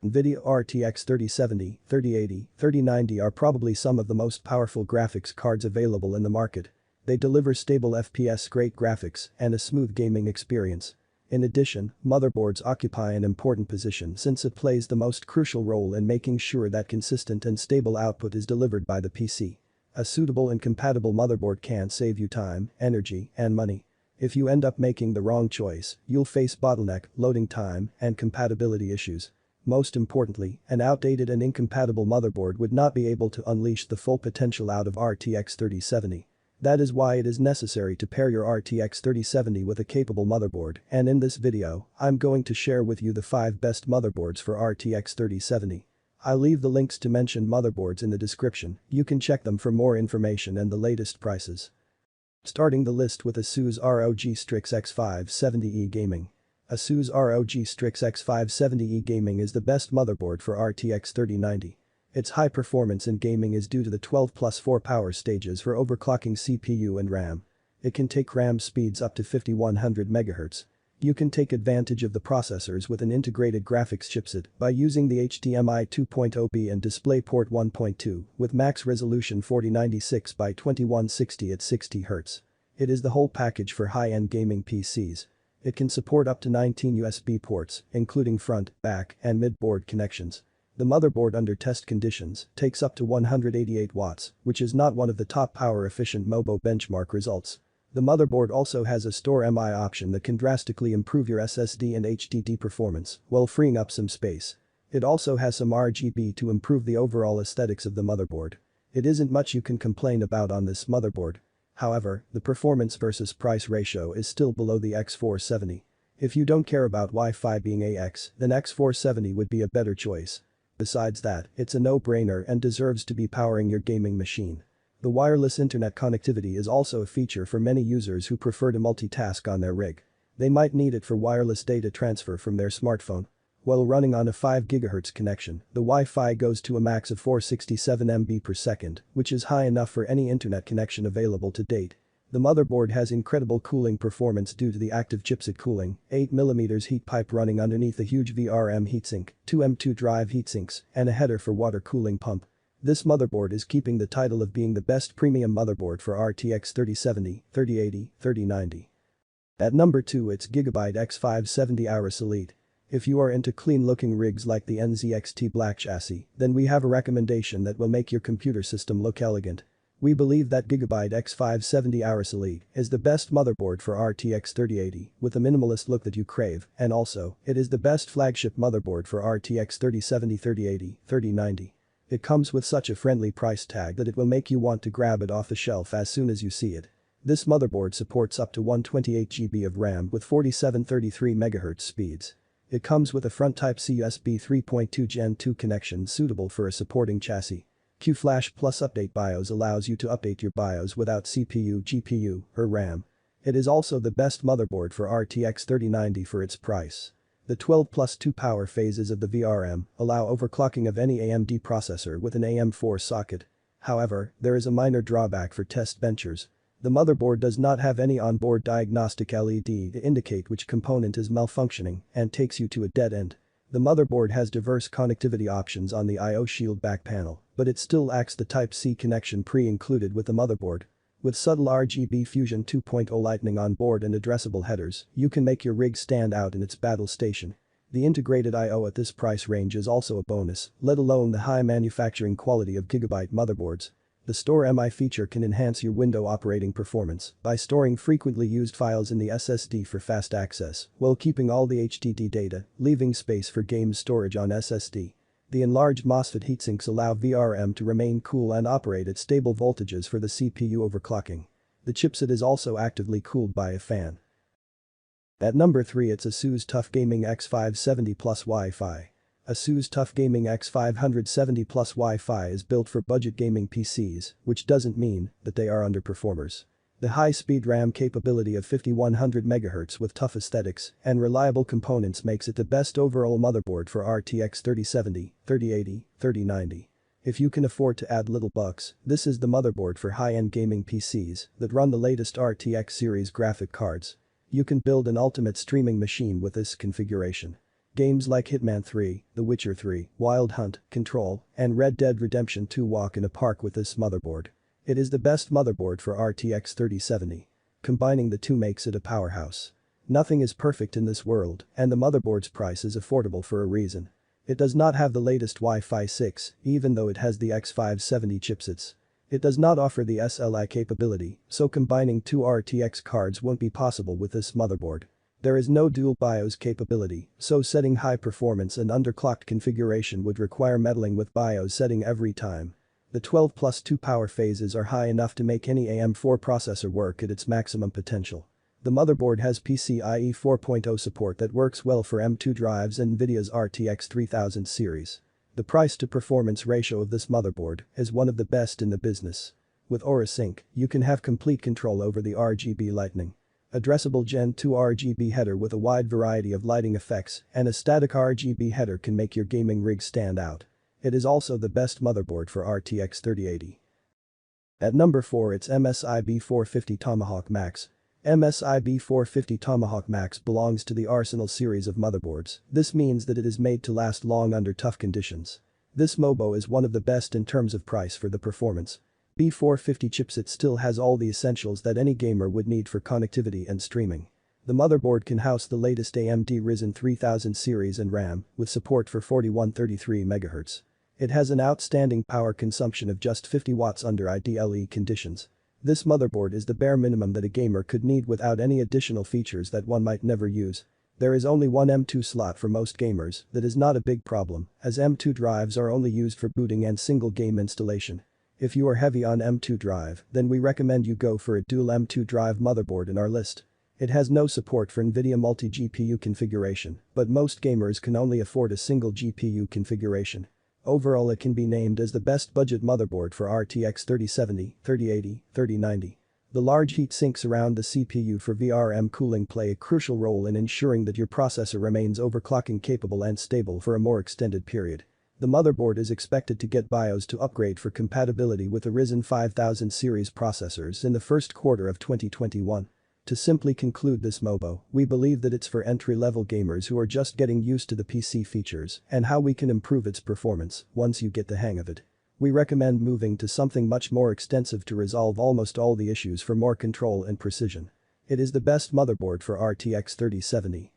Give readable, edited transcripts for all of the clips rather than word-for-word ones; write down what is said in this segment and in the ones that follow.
NVIDIA RTX 3070, 3080, 3090 are probably some of the most powerful graphics cards available in the market. They deliver stable FPS, great graphics, and a smooth gaming experience. In addition, motherboards occupy an important position since it plays the most crucial role in making sure that consistent and stable output is delivered by the PC. A suitable and compatible motherboard can save you time, energy, and money. If you end up making the wrong choice, you'll face bottleneck, loading time, and compatibility issues. Most importantly, an outdated and incompatible motherboard would not be able to unleash the full potential out of RTX 3070. That is why it is necessary to pair your RTX 3070 with a capable motherboard, and in this video, I'm going to share with you the 5 best motherboards for RTX 3070. I'll leave the links to mentioned motherboards in the description, you can check them for more information and the latest prices. Starting the list with ASUS ROG Strix X570E Gaming. ASUS ROG Strix X570E Gaming is the best motherboard for RTX 3090. Its high performance in gaming is due to the 12+4 power stages for overclocking CPU and RAM. It can take RAM speeds up to 5100 MHz. You can take advantage of the processors with an integrated graphics chipset by using the HDMI 2.0B and DisplayPort 1.2 with max resolution 4096 by 2160 at 60 Hz. It is the whole package for high-end gaming PCs. It can support up to 19 USB ports, including front, back, and mid-board connections. The motherboard under test conditions takes up to 188 watts, which is not one of the top power-efficient MOBO benchmark results. The motherboard also has a Store MI option that can drastically improve your SSD and HDD performance while freeing up some space. It also has some RGB to improve the overall aesthetics of the motherboard. It isn't much you can complain about on this motherboard. However, the performance versus price ratio is still below the X470. If you don't care about Wi-Fi being AX, then X470 would be a better choice. Besides that, it's a no-brainer and deserves to be powering your gaming machine. The wireless internet connectivity is also a feature for many users who prefer to multitask on their rig. They might need it for wireless data transfer from their smartphone. While running on a 5 GHz connection, the Wi-Fi goes to a max of 467 MB per second, which is high enough for any internet connection available to date. The motherboard has incredible cooling performance due to the active chipset cooling, 8mm heat pipe running underneath a huge VRM heatsink, 2 M2 drive heatsinks, and a header for water cooling pump. This motherboard is keeping the title of being the best premium motherboard for RTX 3070, 3080, 3090. At number 2 it's Gigabyte X570 Aorus Elite. If you are into clean-looking rigs like the NZXT Black chassis, then we have a recommendation that will make your computer system look elegant. We believe that Gigabyte X570 Aorus Elite is the best motherboard for RTX 3080 with the minimalist look that you crave, and also, it is the best flagship motherboard for RTX 3070, 3080, 3090. It comes with such a friendly price tag that it will make you want to grab it off the shelf as soon as you see it. This motherboard supports up to 128 GB of RAM with 4733 MHz speeds. It comes with a front Type-C USB 3.2 Gen 2 connection suitable for a supporting chassis. QFlash Plus Update BIOS allows you to update your BIOS without CPU, GPU, or RAM. It is also the best motherboard for RTX 3090 for its price. The 12+2 power phases of the VRM allow overclocking of any AMD processor with an AM4 socket. However, there is a minor drawback for test benchers. The motherboard does not have any onboard diagnostic LED to indicate which component is malfunctioning and takes you to a dead end. The motherboard has diverse connectivity options on the I/O Shield back panel, but it still lacks the Type-C connection pre-included with the motherboard. With subtle RGB Fusion 2.0 lighting on board and addressable headers, you can make your rig stand out in its battle station. The integrated I/O at this price range is also a bonus, let alone the high manufacturing quality of Gigabyte motherboards. The Store MI feature can enhance your Windows operating performance by storing frequently used files in the SSD for fast access, while keeping all the HDD data, leaving space for game storage on SSD. The enlarged MOSFET heatsinks allow VRM to remain cool and operate at stable voltages for the CPU overclocking. The chipset is also actively cooled by a fan. At number 3 it's ASUS TUF Gaming X570 Plus Wi-Fi. ASUS TUF Gaming X570 Plus Wi-Fi is built for budget gaming PCs, which doesn't mean that they are underperformers. The high-speed RAM capability of 5100 MHz with tough aesthetics and reliable components makes it the best overall motherboard for RTX 3070, 3080, 3090. If you can afford to add little bucks, this is the motherboard for high-end gaming PCs that run the latest RTX series graphic cards. You can build an ultimate streaming machine with this configuration. Games like Hitman 3, The Witcher 3, Wild Hunt, Control, and Red Dead Redemption 2 walk in a park with this motherboard. It is the best motherboard for RTX 3070. Combining the two makes it a powerhouse. Nothing is perfect in this world, and the motherboard's price is affordable for a reason. It does not have the latest Wi-Fi 6, even though it has the X570 chipsets. It does not offer the SLI capability, so combining two RTX cards won't be possible with this motherboard. There is no dual BIOS capability, so setting high performance and underclocked configuration would require meddling with BIOS setting every time. The 12 plus 2 power phases are high enough to make any AM4 processor work at its maximum potential. The motherboard has PCIe 4.0 support that works well for M2 drives and NVIDIA's RTX 3000 series. The price-to-performance ratio of this motherboard is one of the best in the business. With Aura Sync, you can have complete control over the RGB lighting. Addressable Gen 2 RGB header with a wide variety of lighting effects and a static RGB header can make your gaming rig stand out. It is also the best motherboard for RTX 3080. At number 4 it's MSI B450 Tomahawk Max. MSI B450 Tomahawk Max belongs to the Arsenal series of motherboards. This means that it is made to last long under tough conditions. This MOBO is one of the best in terms of price for the performance. B450 chipset still has all the essentials that any gamer would need for connectivity and streaming. The motherboard can house the latest AMD Ryzen 3000 series and RAM, with support for 4133 MHz. It has an outstanding power consumption of just 50 watts under IDLE conditions. This motherboard is the bare minimum that a gamer could need without any additional features that one might never use. There is only one M2 slot for most gamers. That is not a big problem, as M2 drives are only used for booting and single game installation. If you are heavy on M2 drive, then we recommend you go for a dual M2 drive motherboard in our list. It has no support for NVIDIA multi-GPU configuration, but most gamers can only afford a single GPU configuration. Overall it can be named as the best budget motherboard for RTX 3070, 3080, 3090. The large heat sinks around the CPU for VRM cooling play a crucial role in ensuring that your processor remains overclocking capable and stable for a more extended period. The motherboard is expected to get BIOS to upgrade for compatibility with the Ryzen 5000 series processors in the first quarter of 2021. To simply conclude this MOBO, we believe that it's for entry-level gamers who are just getting used to the PC features and how we can improve its performance once you get the hang of it. We recommend moving to something much more extensive to resolve almost all the issues for more control and precision. It is the best motherboard for RTX 3070.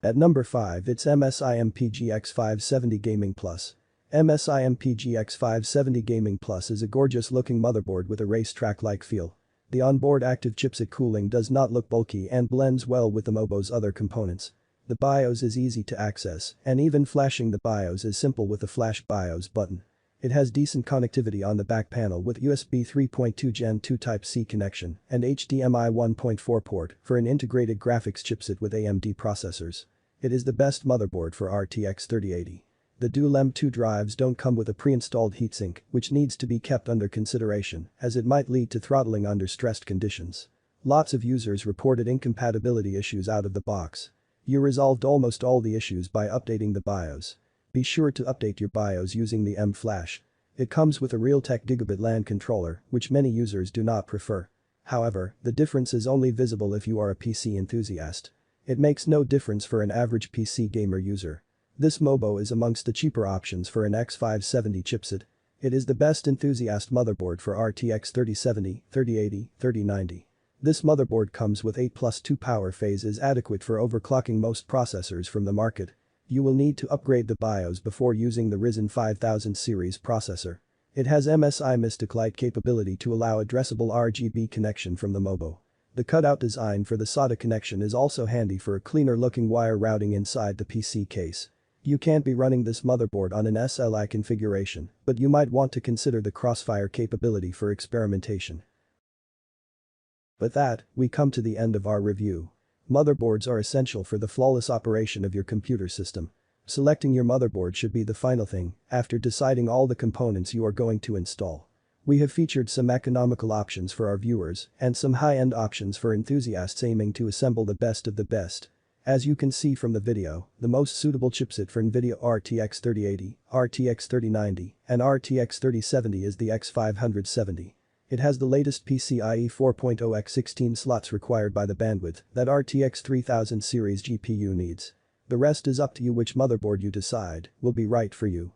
At number 5 it's MSI MPGX 570 Gaming Plus. MSI MPGX 570 Gaming Plus is a gorgeous-looking motherboard with a racetrack-like feel. The onboard active chipset cooling does not look bulky and blends well with the MOBO's other components. The BIOS is easy to access, and even flashing the BIOS is simple with the Flash BIOS button. It has decent connectivity on the back panel with USB 3.2 Gen 2 Type-C connection and HDMI 1.4 port for an integrated graphics chipset with AMD processors. It is the best motherboard for RTX 3080. The dual M2 drives don't come with a pre-installed heatsink, which needs to be kept under consideration, as it might lead to throttling under stressed conditions. Lots of users reported incompatibility issues out of the box. You resolved almost all the issues by updating the BIOS. Be sure to update your BIOS using the M-Flash. It comes with a Realtek Gigabit LAN controller, which many users do not prefer. However, the difference is only visible if you are a PC enthusiast. It makes no difference for an average PC gamer user. This MOBO is amongst the cheaper options for an X570 chipset. It is the best enthusiast motherboard for RTX 3070, 3080, 3090. This motherboard comes with 8 plus 2 power phases adequate for overclocking most processors from the market. You will need to upgrade the BIOS before using the Ryzen 5000 series processor. It has MSI Mystic Light capability to allow addressable RGB connection from the MOBO. The cutout design for the SATA connection is also handy for a cleaner looking wire routing inside the PC case. You can't be running this motherboard on an SLI configuration, but you might want to consider the Crossfire capability for experimentation. With that, we come to the end of our review. Motherboards are essential for the flawless operation of your computer system. Selecting your motherboard should be the final thing, after deciding all the components you are going to install. We have featured some economical options for our viewers and some high-end options for enthusiasts aiming to assemble the best of the best. As you can see from the video, the most suitable chipset for NVIDIA RTX 3080, RTX 3090, and RTX 3070 is the X570. It has the latest PCIe 4.0 x 16 slots required by the bandwidth that RTX 3000 series GPU needs. The rest is up to you. Which motherboard you decide will be right for you.